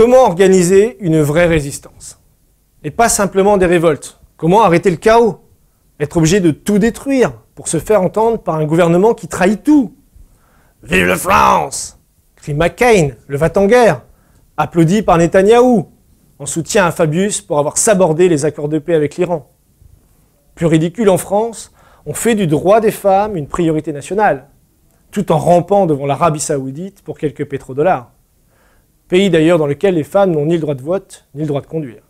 comment organiser une vraie résistance? Et pas simplement des révoltes. Comment arrêter le chaos? Être obligé de tout détruire pour se faire entendre par un gouvernement qui trahit tout. Vive la France! Crie McCain, le va-t-en-guerre, applaudi par Netanyahou, en soutien à Fabius pour avoir sabordé les accords de paix avec l'Iran. Plus ridicule en France, on fait du droit des femmes une priorité nationale, tout en rampant devant l'Arabie Saoudite pour quelques pétrodollars. Pays d'ailleurs dans lequel les femmes n'ont ni le droit de vote, ni le droit de conduire.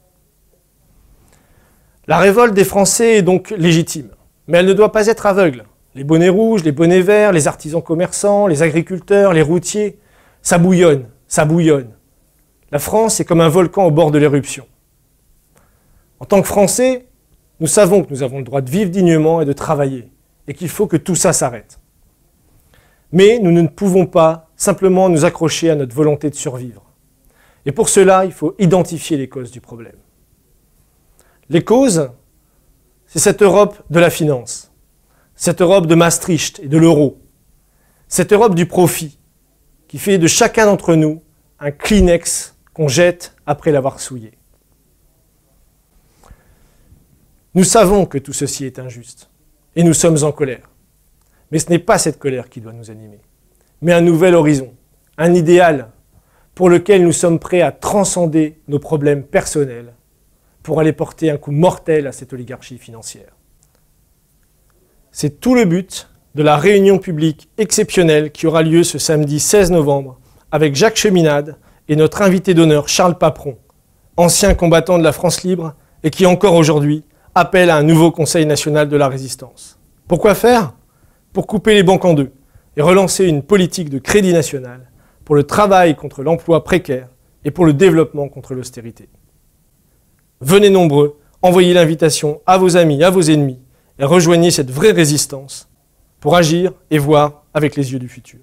La révolte des Français est donc légitime, mais elle ne doit pas être aveugle. Les bonnets rouges, les bonnets verts, les artisans commerçants, les agriculteurs, les routiers, ça bouillonne, ça bouillonne. La France est comme un volcan au bord de l'éruption. En tant que Français, nous savons que nous avons le droit de vivre dignement et de travailler, et qu'il faut que tout ça s'arrête. Mais nous ne pouvons pas simplement nous accrocher à notre volonté de survivre. Et pour cela, il faut identifier les causes du problème. Les causes, c'est cette Europe de la finance, cette Europe de Maastricht et de l'euro, cette Europe du profit, qui fait de chacun d'entre nous un Kleenex qu'on jette après l'avoir souillé. Nous savons que tout ceci est injuste, et nous sommes en colère. Mais ce n'est pas cette colère qui doit nous animer, mais un nouvel horizon, un idéal pour lequel nous sommes prêts à transcender nos problèmes personnels pour aller porter un coup mortel à cette oligarchie financière. C'est tout le but de la réunion publique exceptionnelle qui aura lieu ce samedi 16 novembre avec Jacques Cheminade et notre invité d'honneur Charles Papperon, ancien combattant de la France libre et qui encore aujourd'hui appelle à un nouveau Conseil national de la résistance. Pourquoi faire? Pour couper les banques en deux et relancer une politique de crédit national pour le travail contre l'emploi précaire et pour le développement contre l'austérité. Venez nombreux, envoyez l'invitation à vos amis, à vos ennemis et rejoignez cette vraie résistance pour agir et voir avec les yeux du futur.